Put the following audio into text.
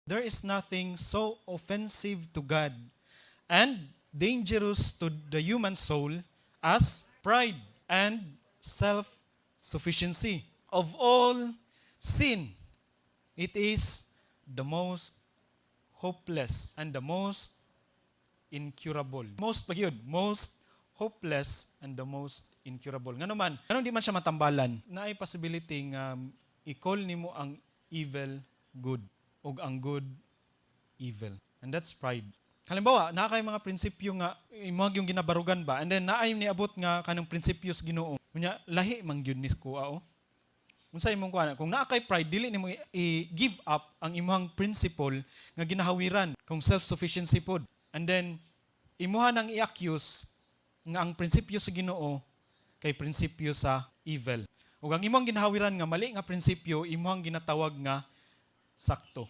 There is nothing so offensive to God and dangerous to the human soul as pride and self-sufficiency. Of all sin, it is the most hopeless and the most incurable. Most hopeless and the most incurable. Nga naman, ganun di man siya matambalan, na ay possibility nga i-call nimo ang evil good o ang good evil. And that's pride. Halimbawa, naa kay mga prinsipyo nga imong yung ginabarugan ba, and then naay niabot nga kanang prinsipyo sa Ginoo. Unya lahi man gyud ni kuha o. Unsay imong kuha? Kung naa kay pride, dili nimo i-give up ang imong principle nga ginahawiran kung self-sufficiency pod. And then imuha nang i-accuse nga ang prinsipyo sa Ginoo kay prinsipyo sa evil. Ug ang imong ginahawiran nga mali nga prinsipyo, imong ginatawag nga sakto.